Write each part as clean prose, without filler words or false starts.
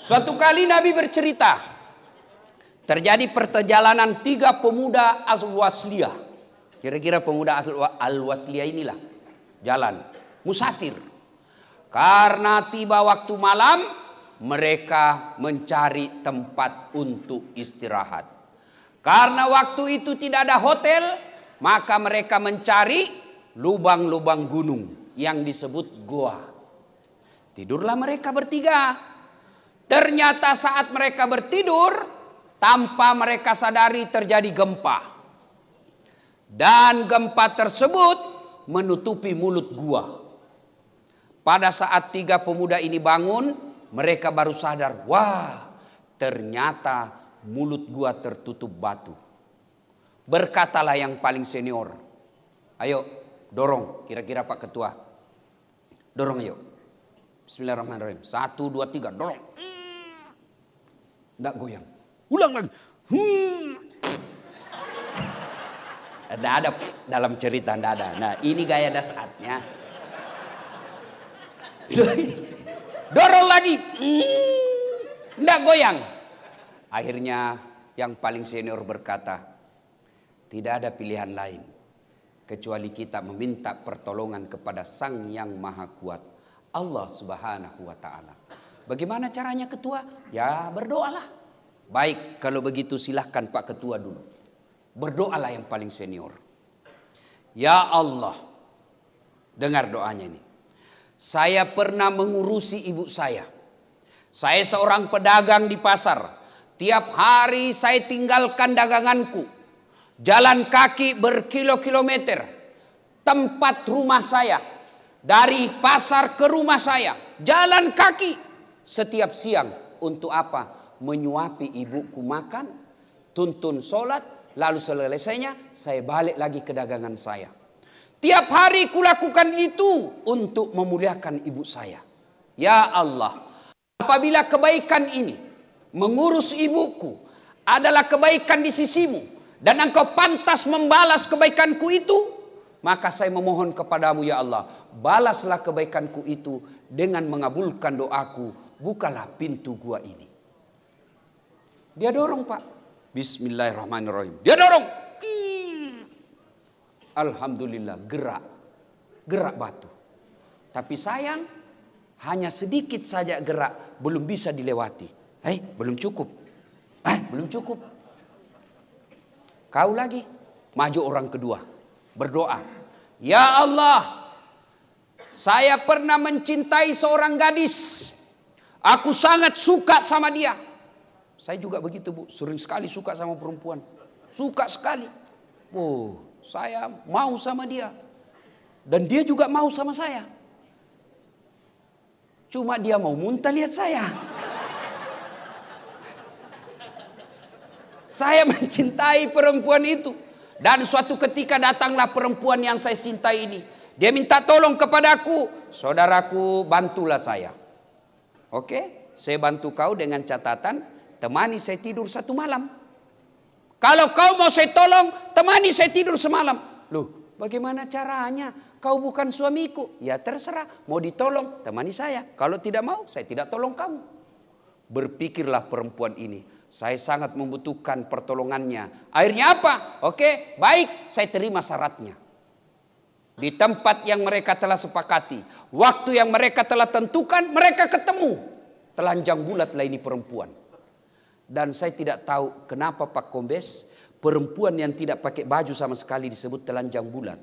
Suatu kali Nabi bercerita, terjadi perjalanan 3 pemuda Al-Wasliyah. Kira-kira pemuda Al-Wasliyah inilah jalan musafir. Karena tiba waktu malam, mereka mencari tempat untuk istirahat. Karena waktu itu tidak ada hotel, maka mereka mencari lubang-lubang gunung yang disebut goa. Tidurlah mereka bertiga. Ternyata saat mereka bertidur, tanpa mereka sadari terjadi gempa. Dan gempa tersebut menutupi mulut gua. Pada saat 3 pemuda ini bangun, mereka baru sadar, wah, ternyata mulut gua tertutup batu. Berkatalah yang paling senior, ayo dorong, kira-kira Pak Ketua. Dorong ayo. Bismillahirrahmanirrahim. 1, 2, 3, dorong. Nggak goyang. Ulang lagi. Ada dalam cerita, nggak ada. Nah, ini gaya dasarnya. Dorong lagi. Nggak goyang. Akhirnya yang paling senior berkata, tidak ada pilihan lain kecuali kita meminta pertolongan kepada Sang Yang Maha Kuat, Allah Subhanahu wa Ta'ala. Bagaimana caranya ketua? Ya berdoalah. Baik, kalau begitu silahkan Pak Ketua dulu. Berdoalah yang paling senior. Ya Allah, dengar doanya ini. Saya pernah mengurusi ibu saya. Saya seorang pedagang di pasar. Tiap hari saya tinggalkan daganganku. Jalan kaki berkilo-kilometer. Tempat rumah saya. Dari pasar ke rumah saya. Jalan kaki. Setiap siang untuk apa? Menyuapi ibuku makan, tuntun sholat, lalu selesainya saya balik lagi ke dagangan saya. Tiap hari kulakukan itu untuk memuliakan ibu saya. Ya Allah, apabila kebaikan ini mengurus ibuku adalah kebaikan di sisimu dan engkau pantas membalas kebaikanku itu, maka saya memohon kepadamu ya Allah, balaslah kebaikanku itu dengan mengabulkan doaku. Bukalah pintu gua ini. Dia dorong Pak. Bismillahirrahmanirrahim. Dia dorong. Alhamdulillah gerak. Gerak batu. Tapi sayang, hanya sedikit saja gerak. Belum bisa dilewati. Belum cukup. Belum cukup. Kau lagi. Maju orang kedua. Berdoa. Ya Allah. Saya pernah mencintai seorang gadis. Aku sangat suka sama dia. Saya juga begitu Bu. Sering sekali suka sama perempuan. Suka sekali. Saya mau sama dia. Dan dia juga mau sama saya. Cuma dia mau muntah lihat saya. Saya mencintai perempuan itu. Dan suatu ketika datanglah perempuan yang saya cintai ini. Dia minta tolong kepadaku. Saudaraku, bantulah saya. Oke, saya bantu kau dengan catatan, temani saya tidur 1 malam. Kalau kau mau saya tolong, temani saya tidur semalam. Loh, bagaimana caranya? Kau bukan suamiku. Ya terserah, mau ditolong, temani saya. Kalau tidak mau, saya tidak tolong kamu. Berpikirlah perempuan ini. Saya sangat membutuhkan pertolongannya. Akhirnya apa? Oke, baik, saya terima syaratnya. Di tempat yang mereka telah sepakati, waktu yang mereka telah tentukan, mereka ketemu. Telanjang bulat lah ini perempuan. Dan saya tidak tahu kenapa Pak Kombes, perempuan yang tidak pakai baju sama sekali disebut telanjang bulat.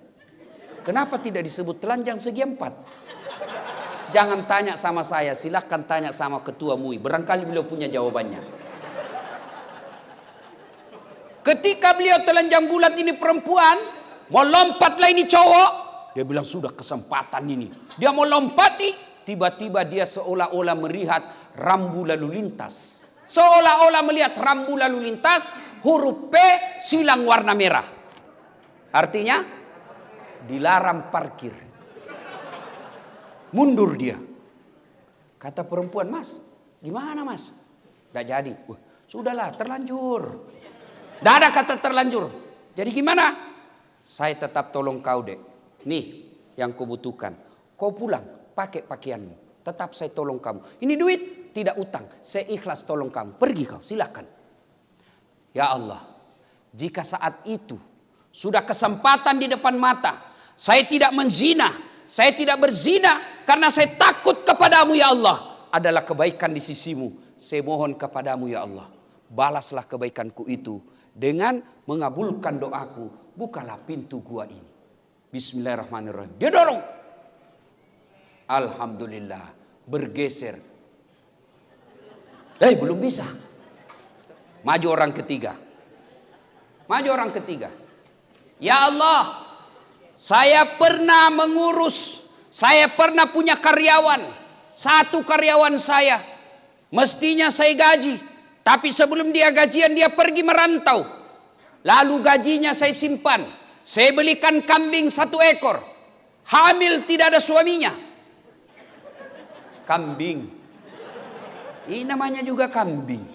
Kenapa tidak disebut telanjang segi 4? Jangan tanya sama saya, silahkan tanya sama Ketua MUI. Barangkali beliau punya jawabannya. Ketika beliau telanjang bulat ini perempuan, mau lompatlah ini cowok. Dia bilang sudah kesempatan ini. Dia mau lompati, tiba-tiba dia seolah-olah melihat rambu lalu lintas. Seolah-olah melihat rambu lalu lintas, huruf P silang warna merah. Artinya dilarang parkir. Mundur dia. Kata perempuan, Mas, gimana Mas? Gak jadi. Sudahlah, terlanjur. Gak ada kata terlanjur. Jadi gimana? Saya tetap tolong kau dek. Nih yang kau butuhkan. Kau pulang pakai pakaianmu. Tetap saya tolong kamu. Ini duit tidak utang. Saya ikhlas tolong kamu. Pergi kau, silakan. Ya Allah, jika saat itu sudah kesempatan di depan mata, saya tidak menzina, saya tidak berzina karena saya takut kepadamu ya Allah, adalah kebaikan di sisimu. Saya mohon kepadamu ya Allah, balaslah kebaikanku itu dengan mengabulkan doaku. Bukalah pintu gua ini. Bismillahirrahmanirrahim. Dia dorong. Alhamdulillah, bergeser. Belum bisa. Maju orang ketiga. Maju orang ketiga. Ya Allah, saya pernah mengurus, saya pernah punya karyawan. Satu karyawan saya, mestinya saya gaji. Tapi sebelum dia gajian, dia pergi merantau. Lalu gajinya saya simpan. Saya belikan kambing 1 ekor. Hamil tidak ada suaminya. Kambing. Ini namanya juga kambing.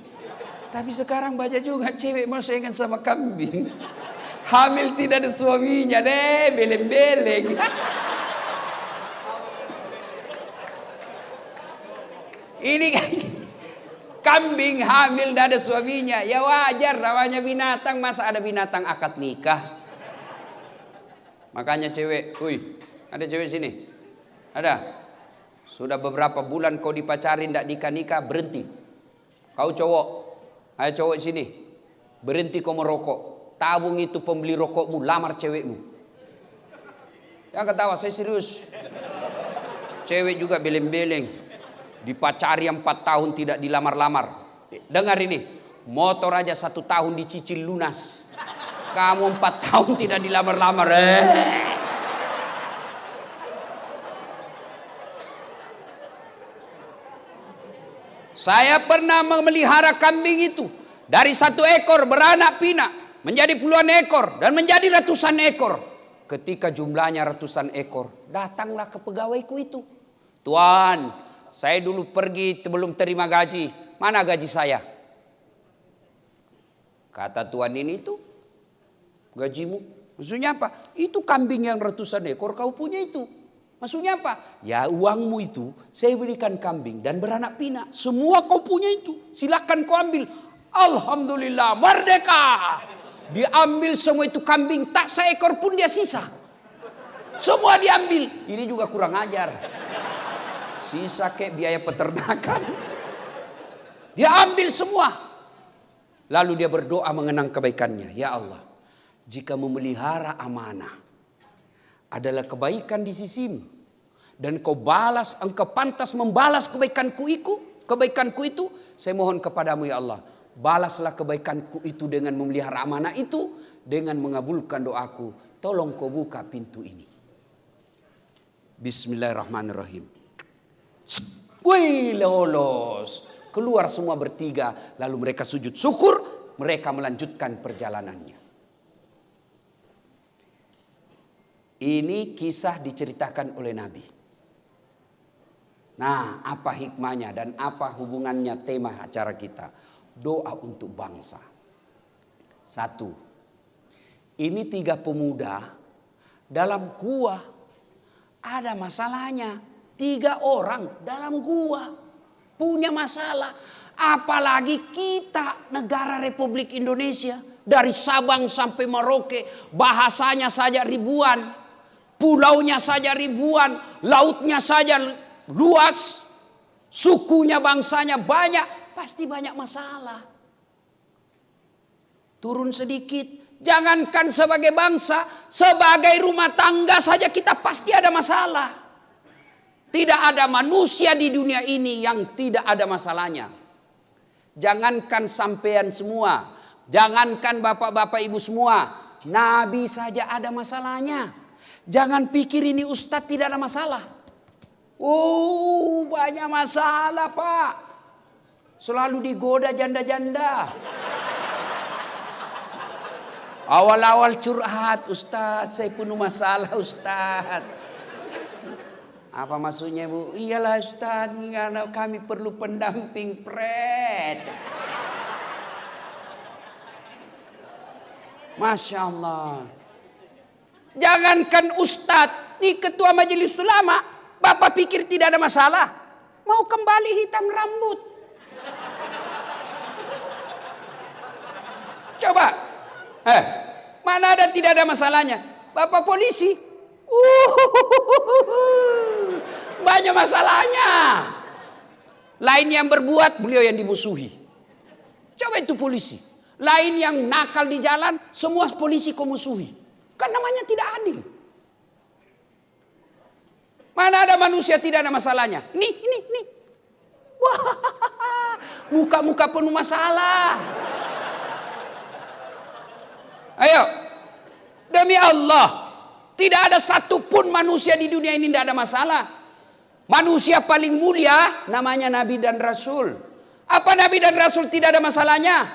Tapi sekarang banyak juga cewek mau saingan sama kambing. Hamil tidak ada suaminya deh, beleng-beleng. Ini kambing hamil tidak ada suaminya. Ya wajar, namanya binatang. Masa ada binatang akad nikah? Makanya cewek, ada cewek sini? Ada? Sudah beberapa bulan kau dipacarin tidak nikah-nikah, berhenti. Kau cowok, ayo cowok sini, berhenti kau merokok. Tabung itu pembeli rokokmu, lamar cewekmu. Jangan ketawa, saya serius. Cewek juga beleng-beleng, dipacari 4 tahun tidak dilamar-lamar. Dengar ini, motor aja 1 tahun dicicil lunas. Kamu 4 tahun tidak dilamar-lamar. Saya pernah memelihara kambing itu. Dari 1 ekor beranak pinak menjadi puluhan ekor dan menjadi ratusan ekor. Ketika jumlahnya ratusan ekor, datanglah ke pegawaiku itu. Tuan, saya dulu pergi belum terima gaji. Mana gaji saya? Kata tuan ini itu, gajimu. Maksudnya apa? Itu kambing yang ratusan ekor kau punya itu. Maksudnya apa? Ya uangmu itu saya belikan kambing dan beranak pinak. Semua kau punya itu. Silakan kau ambil. Alhamdulillah, merdeka. Diambil semua itu kambing, tak seekor pun dia sisa. Semua diambil. Ini juga kurang ajar. Sisa kayak biaya peternakan. Dia ambil semua. Lalu dia berdoa mengenang kebaikannya. Ya Allah, jika memelihara amanah adalah kebaikan di sisimu, dan kau balas, engkau pantas membalas kebaikanku itu, saya mohon kepadamu ya Allah, balaslah kebaikanku itu dengan memelihara amanah itu, dengan mengabulkan doaku. Tolong kau buka pintu ini. Bismillahirrahmanirrahim. Wih, lolos. Keluar semua bertiga, lalu mereka sujud syukur, mereka melanjutkan perjalanannya. Ini kisah diceritakan oleh Nabi. Nah, apa hikmahnya dan apa hubungannya tema acara kita? Doa untuk bangsa. 1. Ini 3 pemuda dalam gua. Ada masalahnya. 3 orang dalam gua punya masalah. Apalagi kita negara Republik Indonesia. Dari Sabang sampai Merauke. Bahasanya saja ribuan. Pulaunya saja ribuan, lautnya saja luas, sukunya, bangsanya banyak, pasti banyak masalah. Turun sedikit, jangankan sebagai bangsa, sebagai rumah tangga saja kita pasti ada masalah. Tidak ada manusia di dunia ini yang tidak ada masalahnya. Jangankan sampean semua, jangankan bapak-bapak ibu semua, Nabi saja ada masalahnya. Jangan pikir ini ustadz tidak ada masalah. Banyak masalah Pak. Selalu digoda janda-janda. Awal-awal curhat, ustadz saya penuh masalah ustadz. Apa maksudnya Bu? Iyalah ustadz, karena kami perlu pendamping pret. Masya Allah. Jangankan ustadz, nih ketua majelis ulama, bapak pikir tidak ada masalah? mau kembali hitam rambut. Coba. Mana ada tidak ada masalahnya. Bapak polisi. Banyak masalahnya. Lain yang berbuat, beliau yang dimusuhi. Coba itu polisi. Lain yang nakal di jalan, semua polisi kau musuhi. Kan namanya tidak adil. Mana ada manusia tidak ada masalahnya. Nih. Wah, muka-muka penuh masalah. Ayo, demi Allah, tidak ada satupun manusia di dunia ini tidak ada masalah. Manusia paling mulia namanya Nabi dan Rasul. Apa Nabi dan Rasul tidak ada masalahnya?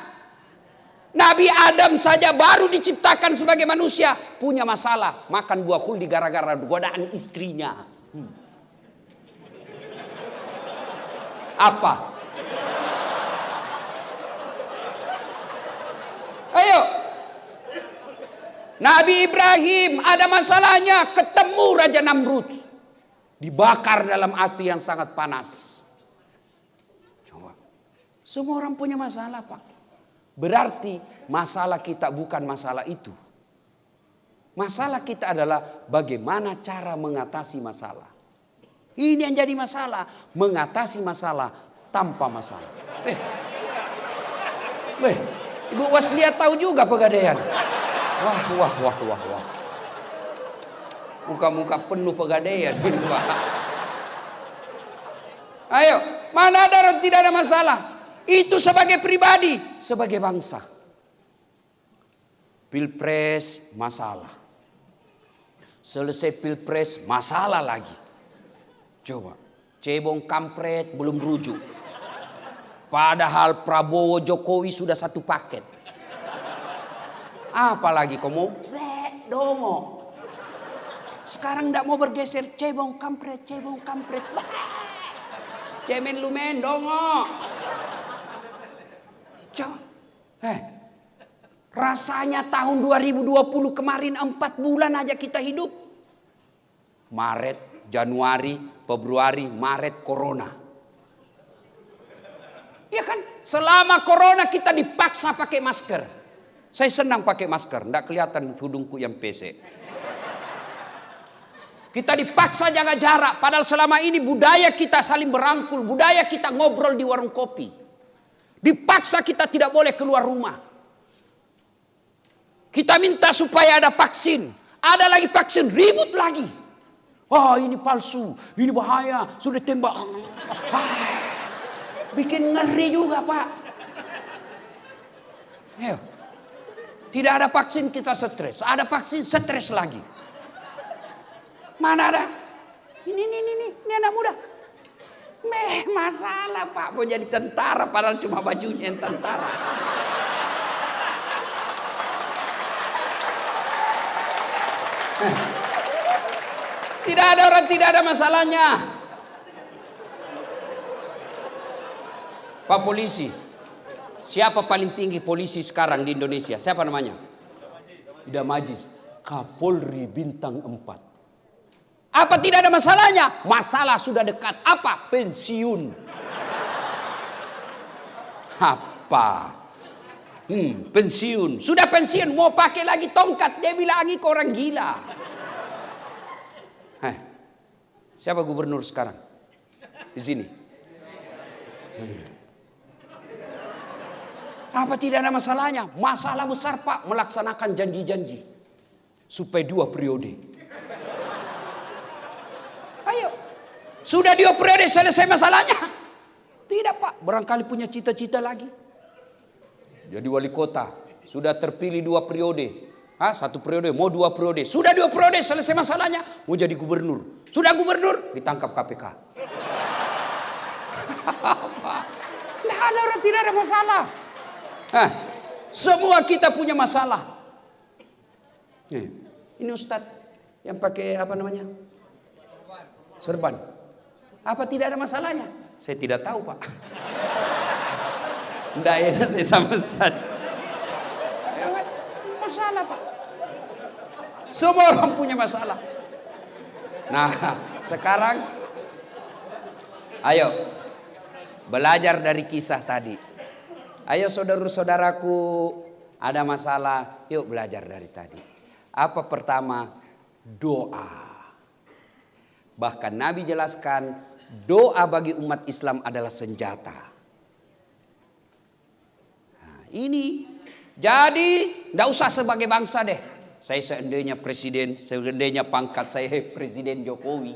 Nabi Adam saja baru diciptakan sebagai manusia punya masalah. Makan buah khuldi gara-gara godaan istrinya. Apa? Ayo. Nabi Ibrahim ada masalahnya ketemu Raja Namrud. Dibakar dalam api yang sangat panas. Coba. Semua orang punya masalah, Pak. Berarti masalah kita bukan masalah itu. Masalah kita adalah bagaimana cara mengatasi masalah. Ini yang jadi masalah. Mengatasi masalah tanpa masalah. Ibu Waslia tahu juga Pegadaian. Wah. Muka-muka penuh Pegadaian. Ayo, mana ada tidak ada masalah. Itu sebagai pribadi, sebagai bangsa. Pilpres masalah. Selesai pilpres masalah lagi. Coba, cebong kampret belum rujuk. Padahal Prabowo Jokowi sudah satu paket. Apalagi kamu dongo. Sekarang tidak mau bergeser cebong kampret. Cemen lumen dongo. Rasanya tahun 2020 kemarin 4 bulan aja kita hidup. Maret, Januari, Februari, Maret, Corona. Ya kan? Selama Corona kita dipaksa pakai masker. Saya senang pakai masker, tidak kelihatan hidungku yang pesek. Kita dipaksa jaga jarak, padahal selama ini budaya kita saling berangkul, budaya kita ngobrol di warung kopi. Dipaksa kita tidak boleh keluar rumah. Kita minta supaya ada vaksin. Ada lagi vaksin, ribut lagi. Oh ini palsu, ini bahaya, sudah tembak. Bikin ngeri juga Pak. Ayo. Tidak ada vaksin kita stres. Ada vaksin stres lagi. Mana ada? Ini anak muda. Masalah Pak. Mau jadi tentara padahal cuma bajunya yang tentara. Tidak ada orang tidak ada masalahnya. Pak polisi. Siapa paling tinggi polisi sekarang di Indonesia? Siapa namanya? Idam Aziz. Kapolri bintang 4. Apa tidak ada masalahnya? Masalah sudah dekat. Apa? Pensiun. Apa? Pensiun. Sudah pensiun. Mau pakai lagi tongkat. Dia bilang lagi kau orang gila. Siapa gubernur sekarang? Di sini. Apa tidak ada masalahnya? Masalah besar Pak. Melaksanakan janji-janji. Supaya 2 periode. Ayo. Sudah 2 periode selesai masalahnya? Tidak Pak. Barangkali punya cita-cita lagi. Jadi wali kota. Sudah terpilih 2 periode. 1 periode. Mau 2 periode. Sudah 2 periode selesai masalahnya. Mau jadi gubernur. Sudah gubernur. Ditangkap KPK. Tidak ada orang tidak ada masalah. Semua kita punya masalah. Ini Ustadz yang pakai apa namanya? Serban. Apa tidak ada masalahnya? Saya tidak tahu Pak. Tidak ya saya sama Ustadz. Masalah Pak. Semua orang punya masalah. Nah sekarang Ayo, belajar dari kisah tadi. Ayo saudara-saudaraku, ada masalah, yuk belajar dari tadi. Apa pertama? Doa. Bahkan Nabi jelaskan, doa bagi umat Islam adalah senjata. Nah, ini jadi tidak usah sebagai bangsa deh. Saya seandainya presiden, seandainya pangkat saya Presiden Jokowi.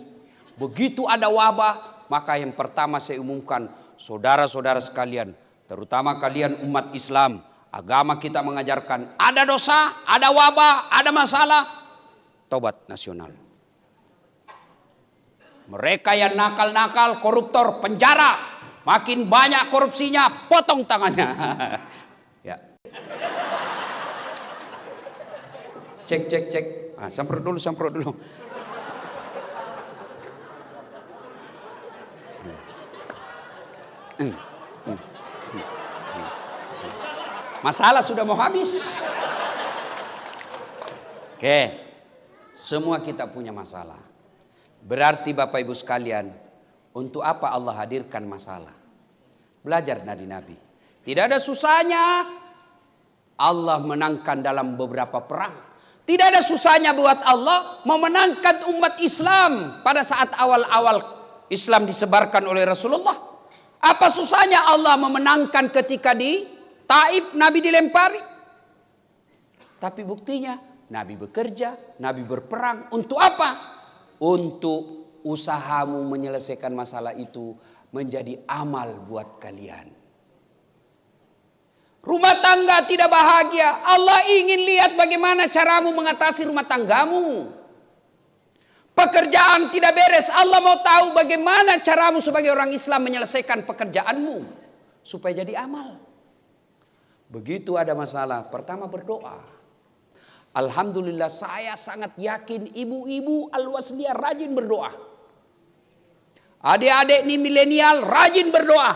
Begitu ada wabah, maka yang pertama saya umumkan, saudara-saudara sekalian, terutama kalian umat Islam, agama kita mengajarkan, ada dosa, ada wabah, ada masalah, tobat nasional. Mereka yang nakal-nakal, koruptor, penjara, makin banyak korupsinya, potong tangannya. Ya. Cek. Semprot dulu. Masalah sudah mau habis. Oke, semua kita punya masalah. Berarti Bapak Ibu sekalian, untuk apa Allah hadirkan masalah? Belajar dari Nabi. Tidak ada susahnya Allah menangkan dalam beberapa perang. Tidak ada susahnya buat Allah memenangkan umat Islam pada saat awal-awal Islam disebarkan oleh Rasulullah. Apa susahnya Allah memenangkan ketika di Taif Nabi dilempari? Tapi buktinya Nabi bekerja, Nabi berperang. Untuk apa? Untuk usahamu menyelesaikan masalah itu menjadi amal buat kalian. Rumah tangga tidak bahagia, Allah ingin lihat bagaimana caramu mengatasi rumah tanggamu. Pekerjaan tidak beres, Allah mau tahu bagaimana caramu sebagai orang Islam menyelesaikan pekerjaanmu supaya jadi amal. Begitu ada masalah, pertama berdoa. Alhamdulillah saya sangat yakin ibu-ibu Al-Wasliyah rajin berdoa. Adik-adik ini milenial rajin berdoa.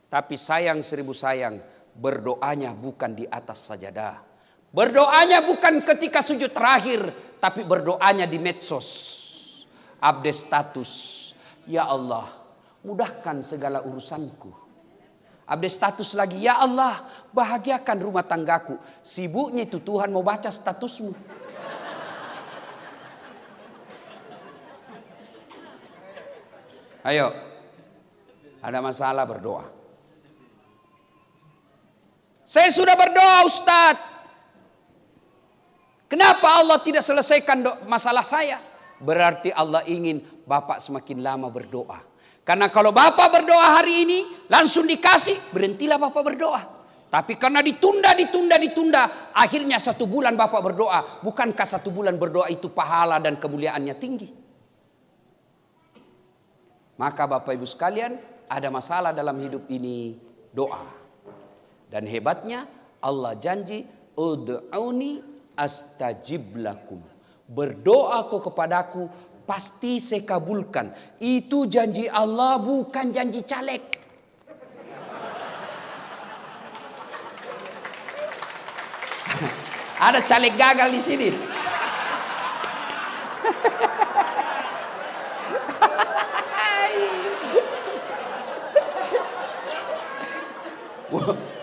Tapi sayang seribu sayang, berdoanya bukan di atas sajadah. Berdoanya bukan ketika sujud terakhir, tapi berdoanya di medsos. Update status. Ya Allah, mudahkan segala urusanku. Update status lagi. Ya Allah, bahagiakan rumah tanggaku. Sibuknya itu Tuhan mau baca statusmu. Ayo, ada masalah berdoa. Saya sudah berdoa Ustadz. Kenapa Allah tidak selesaikan masalah saya? Berarti Allah ingin Bapak semakin lama berdoa. Karena kalau Bapak berdoa hari ini langsung dikasih, berhentilah Bapak berdoa. Tapi karena ditunda, akhirnya 1 bulan Bapak berdoa. Bukankah 1 bulan berdoa itu pahala dan kemuliaannya tinggi? Maka Bapak Ibu sekalian, ada masalah dalam hidup ini, doa. Dan hebatnya Allah janji, ud'uni astajib lakum. Berdoa kau kepadaku, pasti saya kabulkan. Itu janji Allah, bukan janji caleg. Ada caleg gagal di sini.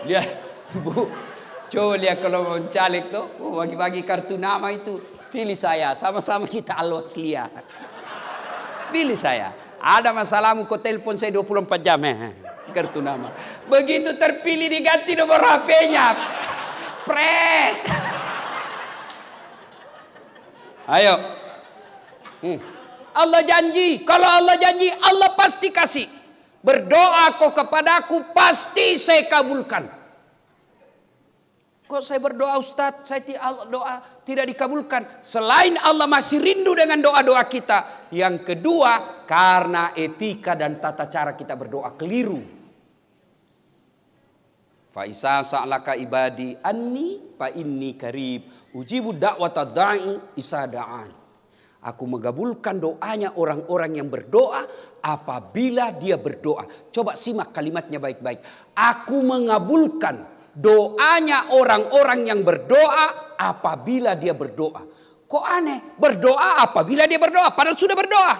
Lihat, Bu, coba lihat kalau mau caleg tuh, bagi-bagi kartu nama itu, pilih saya, sama-sama kita Al-Wasliyah. Pilih saya. Ada masalahmu, kau telepon saya 24 jam, kartu nama. Begitu terpilih diganti nomor HP-nya. Pret. Ayo. Allah janji, kalau Allah janji, Allah pasti kasih. Berdoa kau kepadaku, pasti saya kabulkan. Kok saya berdoa Ustadz, saya doa tidak dikabulkan. Selain Allah masih rindu dengan doa-doa kita. Yang kedua, karena etika dan tata cara kita berdoa keliru. Fa isa sa'laka ibadi anni fa inni qarib ujibu da'wata da'i isa da'an. Aku mengabulkan doanya orang-orang yang berdoa apabila dia berdoa. Coba simak kalimatnya baik-baik. Aku mengabulkan doanya orang-orang yang berdoa apabila dia berdoa. Kok aneh? Berdoa apabila dia berdoa, padahal sudah berdoa.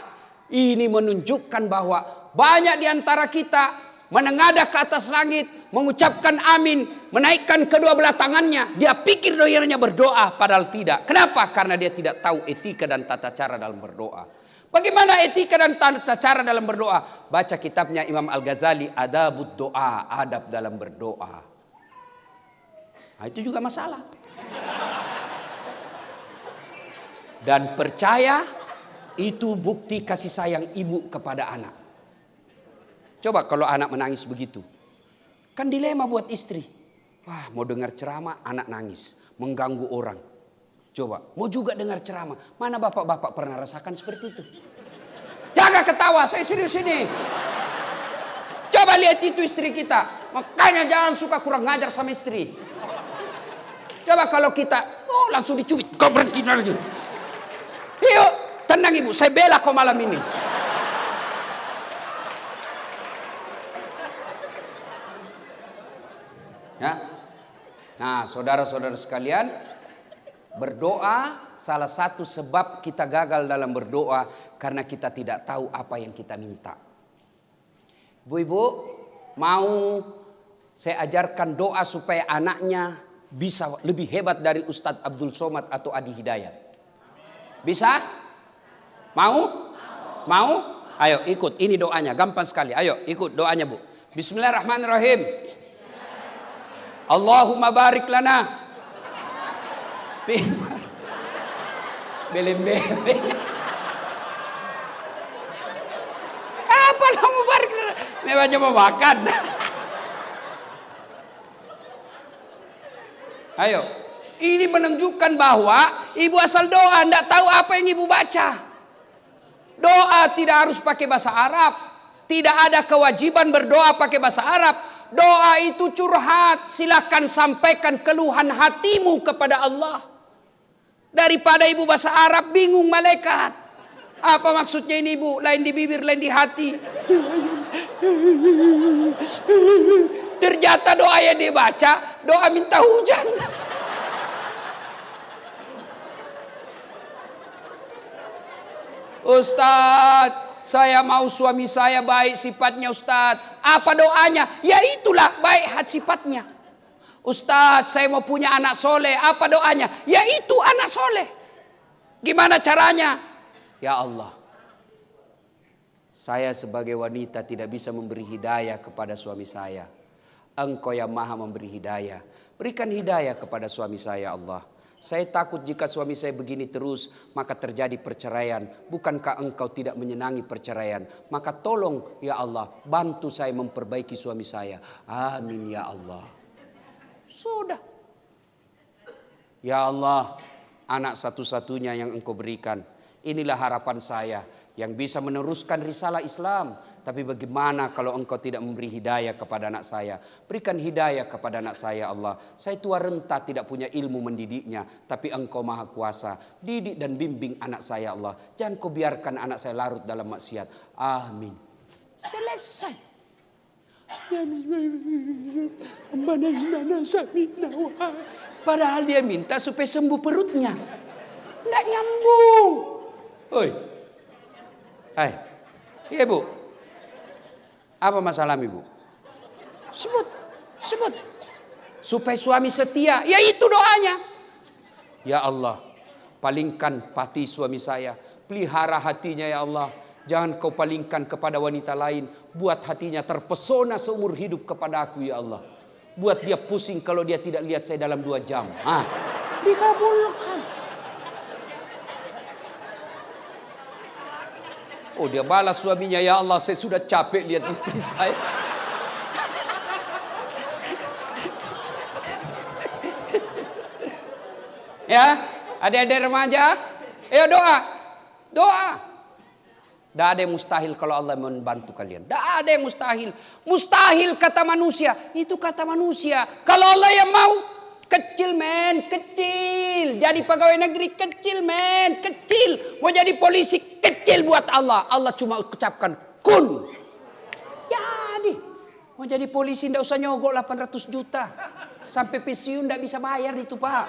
Ini menunjukkan bahwa banyak di antara kita menengadah ke atas langit, mengucapkan amin, menaikkan kedua belah tangannya. Dia pikir dirinya berdoa, padahal tidak. Kenapa? Karena dia tidak tahu etika dan tata cara dalam berdoa. Bagaimana etika dan tata cara dalam berdoa? Baca kitabnya Imam Al-Ghazali, Adabud Doa, adab dalam berdoa. Nah, itu juga masalah. Dan percaya itu bukti kasih sayang ibu kepada anak. Coba kalau anak menangis begitu. Kan dilema buat istri. Wah, mau dengar ceramah, anak nangis. Mengganggu orang. Coba, mau juga dengar ceramah. Mana bapak-bapak pernah rasakan seperti itu? Jangan ketawa, saya serius ini. Coba lihat itu istri kita. Makanya jangan suka kurang ngajar sama istri. Coba kalau kita, langsung dicubit. Kau berhenti lagi. Yuk, tenang ibu, saya bela kau malam ini. Ya. Nah, saudara-saudara sekalian, berdoa salah satu sebab kita gagal dalam berdoa karena kita tidak tahu apa yang kita minta. Ibu-ibu, mau saya ajarkan doa supaya anaknya bisa lebih hebat dari Ustadz Abdul Somad atau Adi Hidayat. Bisa? Mau? Mau? Ayo ikut, ini doanya, gampang sekali. Ayo ikut doanya Bu. Bismillahirrahmanirrahim. Allahumma barik lana. Belem-belem. Apa kamu barik lana? Memangnya mau makan. Ayo. Ini menunjukkan bahwa ibu asal doa, tidak tahu apa yang ibu baca. Doa tidak harus pakai bahasa Arab. Tidak ada kewajiban berdoa pakai bahasa Arab. Doa itu curhat, silakan sampaikan keluhan hatimu kepada Allah. Daripada ibu bahasa Arab bingung malaikat. Apa maksudnya ini ibu? Lain di bibir, lain di hati. Ternyata doa yang dia baca, doa minta hujan. Ustadz, saya mau suami saya baik sifatnya Ustadz. Apa doanya? Ya itulah baik sifatnya. Ustadz, saya mau punya anak soleh. Apa doanya? Ya itu anak soleh. Gimana caranya? Ya Allah, saya sebagai wanita tidak bisa memberi hidayah kepada suami saya. Engkau yang maha memberi hidayah. Berikan hidayah kepada suami saya Allah. Saya takut jika suami saya begini terus, maka terjadi perceraian. Bukankah engkau tidak menyenangi perceraian? Maka tolong ya Allah, bantu saya memperbaiki suami saya. Amin ya Allah. Sudah. Ya Allah, anak satu-satunya yang engkau berikan. Inilah harapan saya yang bisa meneruskan risalah Islam. Tapi bagaimana kalau engkau tidak memberi hidayah kepada anak saya? Berikan hidayah kepada anak saya Allah. Saya tua renta tidak punya ilmu mendidiknya. Tapi engkau maha kuasa. Didik dan bimbing anak saya Allah. Jangan kau biarkan anak saya larut dalam maksiat. Amin. Selesai. Padahal dia minta supaya sembuh perutnya. Tidak nyambung. Oi. Hai. Iya Bu. Apa masalahmu ibu? Sebut. Supaya suami setia. Ya itu doanya. Ya Allah, palingkan hati suami saya. Pelihara hatinya ya Allah. Jangan kau palingkan kepada wanita lain. Buat hatinya terpesona seumur hidup kepada aku ya Allah. Buat dia pusing kalau dia tidak lihat saya dalam 2 jam. Dikabulkan. Oh dia balas suaminya, ya Allah saya sudah capek lihat istri saya. Ya, adik-adik remaja, ayo doa. Doa. Tidak ada yang mustahil kalau Allah membantu kalian. Tidak ada yang mustahil. Mustahil kata manusia, itu kata manusia. Kalau Allah yang mau, kecil men, kecil. Jadi pegawai negeri kecil men, kecil. Mau jadi polisi kecil buat Allah. Allah cuma ucapkan kun. Jadi. Mau jadi polisi tidak usah nyogok 800 juta. Sampai pensiun tidak bisa bayar itu Pak.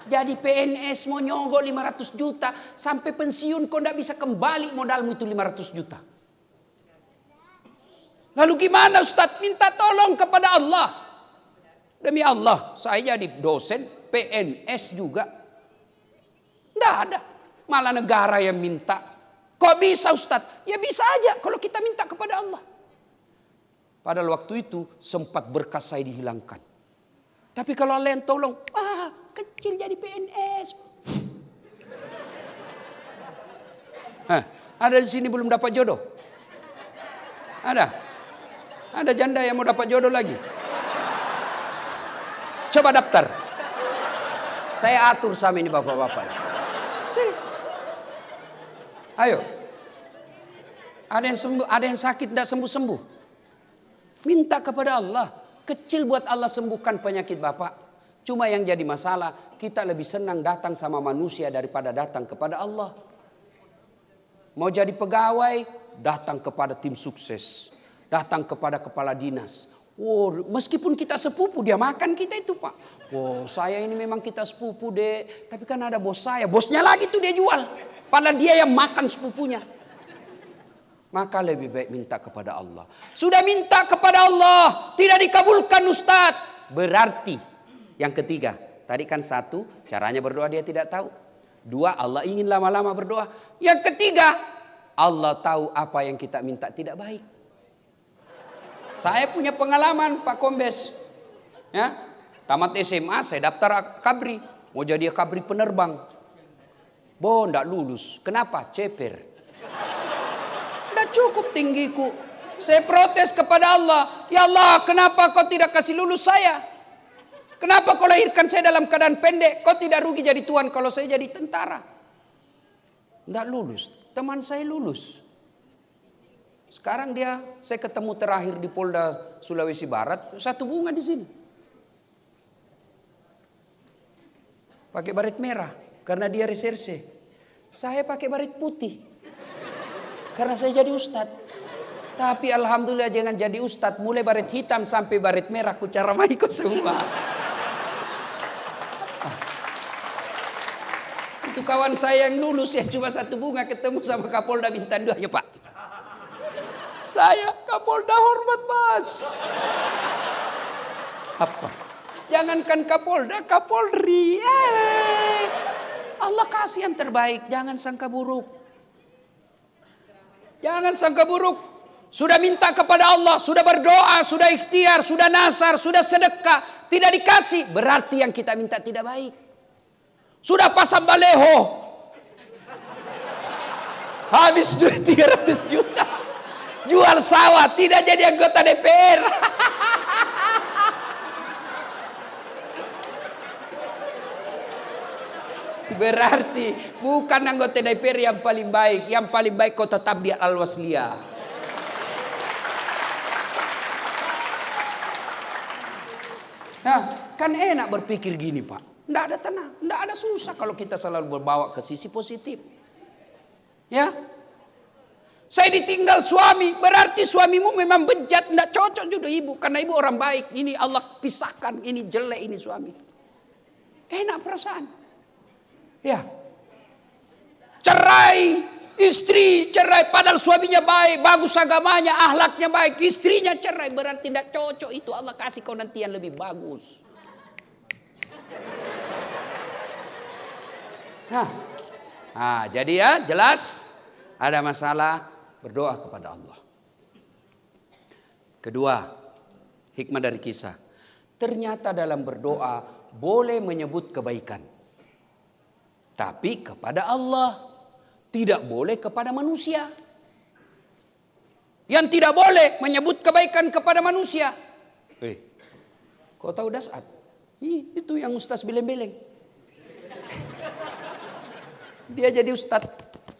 Jadi PNS mau nyogok 500 juta. Sampai pensiun kau tidak bisa kembali modalmu itu 500 juta. Lalu gimana Ustaz? Minta tolong kepada Allah. Demi Allah, saya jadi dosen, PNS juga. Tidak ada. Malah negara yang minta. Kok bisa Ustaz? Ya bisa aja kalau kita minta kepada Allah. Padahal waktu itu sempat berkas saya dihilangkan. Tapi kalau Allah yang tolong, kecil jadi PNS. Ada di sini belum dapat jodoh? Ada? Ada janda yang mau dapat jodoh lagi? Coba daftar. Saya atur sama ini bapak-bapak. Sini. Ayo. Ada yang sembuh, ada yang sakit tidak sembuh-sembuh. Minta kepada Allah. Kecil buat Allah sembuhkan penyakit bapak. Cuma yang jadi masalah, kita lebih senang datang sama manusia daripada datang kepada Allah. Mau jadi pegawai, datang kepada tim sukses. Datang kepada kepala dinas. Meskipun kita sepupu, dia makan kita itu pak. Saya ini memang kita sepupu dek. Tapi kan ada bos saya. Bosnya lagi tuh dia jual. Padahal dia yang makan sepupunya. Maka lebih baik minta kepada Allah. Sudah minta kepada Allah, tidak dikabulkan Ustadz. Berarti yang ketiga. Tadi kan satu, caranya berdoa dia tidak tahu. Dua, Allah ingin lama-lama berdoa. Yang ketiga, Allah tahu apa yang kita minta tidak baik. Saya punya pengalaman Pak Kombes. Ya, tamat SMA saya daftar kabri. Mau jadi kabri penerbang. Enggak lulus. Kenapa? Ceper. Enggak cukup tinggiku. Saya protes kepada Allah. Ya Allah, kenapa kau tidak kasih lulus saya? Kenapa kau lahirkan saya dalam keadaan pendek? Kau tidak rugi jadi tuan kalau saya jadi tentara. Enggak lulus. Teman saya lulus. Sekarang saya ketemu terakhir di Polda Sulawesi Barat, satu bunga di sini. Pakai baret merah, karena dia reserse. Saya pakai baret putih, karena saya jadi ustadz. Tapi alhamdulillah jangan jadi ustadz, mulai baret hitam sampai baret merah, ku cara ikut semua. Itu kawan saya yang lulus ya, cuma satu bunga ketemu sama Kapolda Bintang 2 ya Pak. Saya Kapolda hormat mas. Apa? Jangankan Kapolda, Kapolri. Allah kasih yang terbaik. Jangan sangka buruk. Jangan sangka buruk. Sudah minta kepada Allah, sudah berdoa, sudah ikhtiar, sudah nasar, sudah sedekah. Tidak dikasih, berarti yang kita minta tidak baik. Sudah pasang baleho. Habis duit 300 juta. Jual sawah, tidak jadi anggota DPR. Berarti bukan anggota DPR yang paling baik. Yang paling baik kau tetap di Al-Wasliyah. Nah, kan enak berpikir gini Pak. Tidak ada tenang, tidak ada susah kalau kita selalu berbawa ke sisi positif. Ya. Saya ditinggal suami, berarti suamimu memang bejat, tidak cocok juga ibu. Karena ibu orang baik, ini Allah pisahkan, ini jelek, ini suami. Enak perasaan. Ya. Cerai, istri cerai, padahal suaminya baik, bagus agamanya, ahlaknya baik. Istrinya cerai, berarti tidak cocok itu. Allah kasih kau nanti yang lebih bagus. Nah, jadi ya jelas ada masalah. Berdoa kepada Allah. Kedua, hikmah dari kisah. Ternyata dalam berdoa boleh menyebut kebaikan. Tapi kepada Allah. Tidak boleh kepada manusia. Yang tidak boleh menyebut kebaikan kepada manusia. Kau tahu Dasat? Itu yang Ustaz beleng-beleng. Dia jadi Ustaz.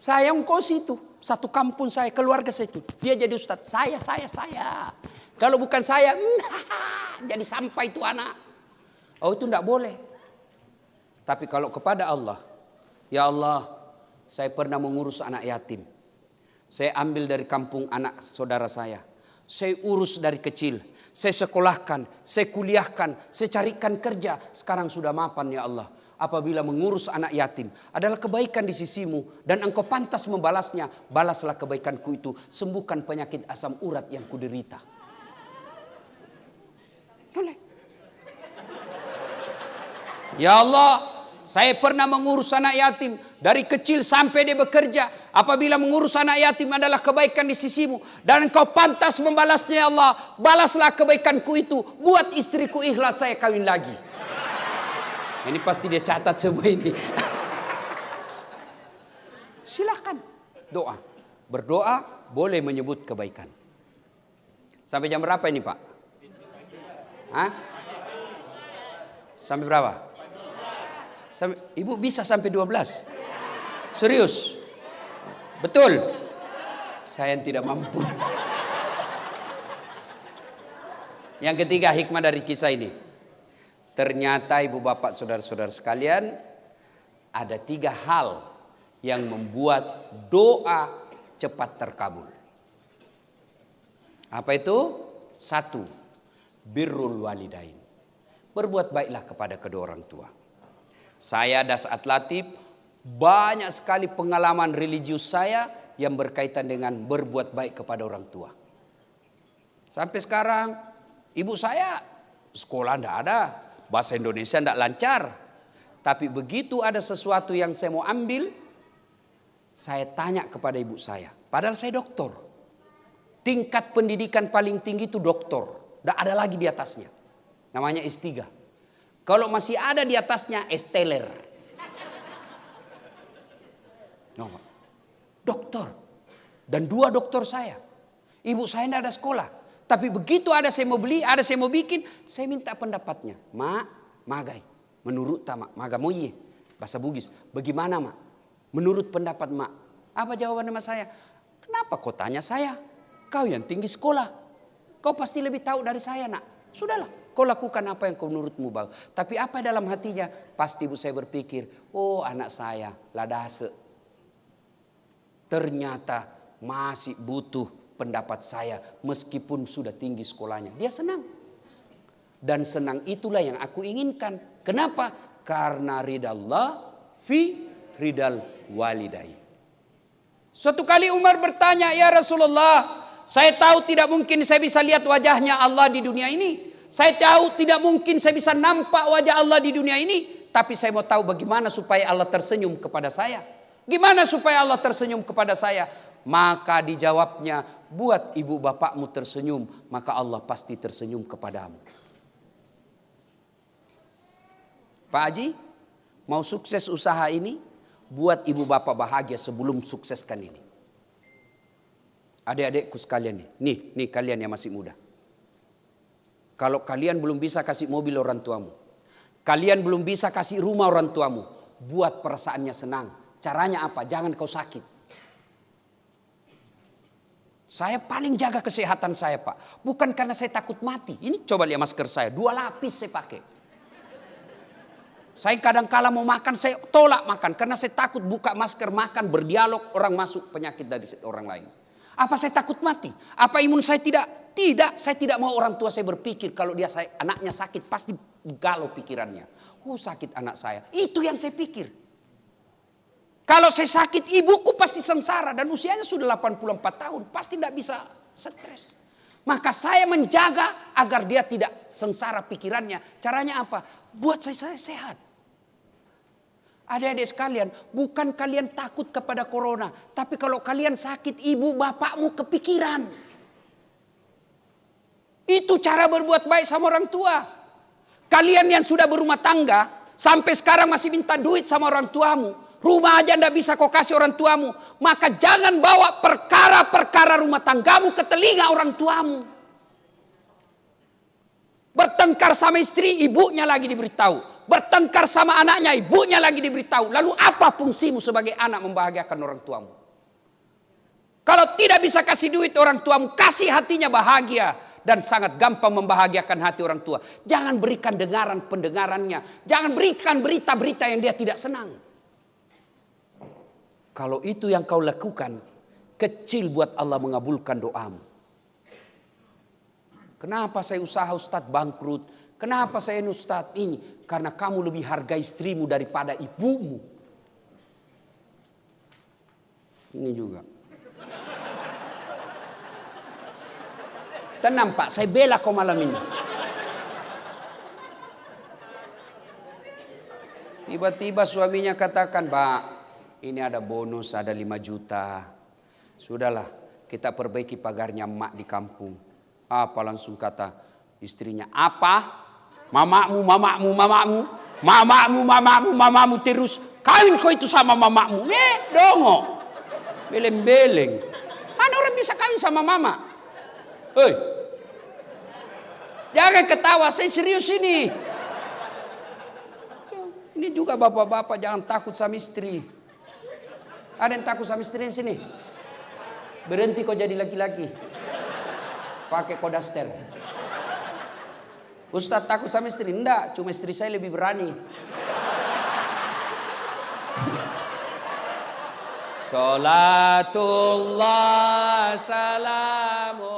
Saya engkau situ. Satu kampung saya, keluarga saya itu. Dia jadi Ustaz. Saya. Kalau bukan saya, jadi sampai itu anak. Itu tidak boleh. Tapi kalau kepada Allah. Ya Allah, saya pernah mengurus anak yatim. Saya ambil dari kampung anak saudara saya. Saya urus dari kecil. Saya sekolahkan, saya kuliahkan, saya carikan kerja. Sekarang sudah mapan ya Allah. apabila mengurus anak yatim adalah kebaikan di sisimu dan engkau pantas membalasnya, balaslah kebaikanku itu, sembuhkan penyakit asam urat yang kuderita. Boleh. Ya Allah, saya pernah mengurus anak yatim dari kecil sampai dia bekerja. Apabila mengurus anak yatim adalah kebaikan di sisimu dan engkau pantas membalasnya, ya Allah, balaslah kebaikanku itu, buat istriku ikhlas saya kawin lagi. Ini pasti dia catat semua ini. Silakan doa. Berdoa boleh menyebut kebaikan. Sampai jam berapa ini, Pak? Hah? Sampai berapa? Sampai, Ibu bisa sampai 12? Serius? Betul? Saya yang tidak mampu. Yang ketiga, hikmah dari kisah ini. Ternyata ibu bapak saudara-saudara sekalian, ada 3 hal yang membuat doa cepat terkabul. Apa itu? 1, birrul walidain. Berbuat baiklah kepada kedua orang tua. Saya Das Atlatif banyak sekali pengalaman religius saya yang berkaitan dengan berbuat baik kepada orang tua. Sampai sekarang ibu saya sekolah tidak ada, bahasa Indonesia tidak lancar. Tapi begitu ada sesuatu yang saya mau ambil, saya tanya kepada ibu saya. Padahal saya doktor. Tingkat pendidikan paling tinggi itu doktor. Tidak ada lagi di atasnya. Namanya S3. Kalau masih ada di atasnya S-teler. No, dokter. Dan 2 dokter saya. Ibu saya tidak ada sekolah. Tapi begitu ada saya mau beli, ada saya mau bikin, saya minta pendapatnya. Mak, magai. Menurut mak, maga moye. Bahasa Bugis. Bagaimana mak? Menurut pendapat mak. Apa jawaban sama saya? Kenapa kau tanya saya? Kau yang tinggi sekolah. Kau pasti lebih tahu dari saya nak. Sudahlah. Kau lakukan apa yang kau menurutmu bagus. Tapi apa dalam hatinya? Pasti ibu saya berpikir, oh anak saya ladase. Ternyata masih butuh pendapat saya meskipun sudah tinggi sekolahnya. Dia senang. Dan senang itulah yang aku inginkan. Kenapa? Karena ridallah fi ridal walidai. Suatu kali Umar bertanya, ya Rasulullah, saya tahu tidak mungkin saya bisa lihat wajahnya Allah di dunia ini. Saya tahu tidak mungkin saya bisa nampak wajah Allah di dunia ini. Tapi saya mau tahu bagaimana supaya Allah tersenyum kepada saya. Gimana supaya Allah tersenyum kepada saya? Maka dijawabnya, buat ibu bapakmu tersenyum, maka Allah pasti tersenyum kepadamu. Pak Haji, mau sukses usaha ini? Buat ibu bapak bahagia sebelum sukseskan ini. Adik-adikku sekalian nih kalian yang masih muda. Kalau kalian belum bisa kasih mobil orang tuamu, kalian belum bisa kasih rumah orang tuamu, buat perasaannya senang. Caranya apa? Jangan kau sakit. Saya paling jaga kesehatan saya Pak. Bukan karena saya takut mati. Ini coba lihat masker saya. 2 lapis saya pakai. Saya kadang kala mau makan saya tolak makan. Karena saya takut buka masker makan berdialog orang masuk penyakit dari orang lain. Apa saya takut mati? Apa imun saya tidak? Tidak. Saya tidak mau orang tua saya berpikir kalau anaknya sakit pasti galau pikirannya. Oh sakit anak saya. Itu yang saya pikir. Kalau saya sakit, ibuku pasti sengsara. Dan usianya sudah 84 tahun. Pasti tidak bisa stres. Maka saya menjaga agar dia tidak sengsara pikirannya. Caranya apa? Buat saya sehat. Adik-adik sekalian, bukan kalian takut kepada corona. Tapi kalau kalian sakit, ibu bapakmu kepikiran. Itu cara berbuat baik sama orang tua. Kalian yang sudah berumah tangga, sampai sekarang masih minta duit sama orang tuamu. Rumah aja ndak bisa kau kasih orang tuamu. Maka jangan bawa perkara-perkara rumah tanggamu ke telinga orang tuamu. Bertengkar sama istri, ibunya lagi diberitahu. Bertengkar sama anaknya, ibunya lagi diberitahu. Lalu apa fungsimu sebagai anak membahagiakan orang tuamu? Kalau tidak bisa kasih duit orang tuamu, kasih hatinya bahagia. Dan sangat gampang membahagiakan hati orang tua. Jangan berikan pendengarannya. Jangan berikan berita-berita yang dia tidak senang. Kalau itu yang kau lakukan, kecil buat Allah mengabulkan doamu. Kenapa saya usaha Ustadz bangkrut? Kenapa saya Ustadz ini? Karena kamu lebih harga istrimu daripada ibumu. Ini juga. Tenang Pak, saya bela kau malam ini. Tiba-tiba suaminya katakan, Pak, ini ada bonus, ada 5 juta. Sudahlah, kita perbaiki pagarnya emak di kampung. Apa langsung kata istrinya, apa? Mamamu terus. Kawin kau itu sama mamamu. Dongo. Beleng-beleng. Mana orang bisa kawin sama mama? Hei. Jangan ketawa, saya serius ini. Ini juga bapak-bapak jangan takut sama istri. Ada yang takut sama istri di sini? Berhenti kau jadi laki-laki. Pakai kodaster. Ustadz takut sama istri? Enggak, cuma istri saya lebih berani. Salatullah salamu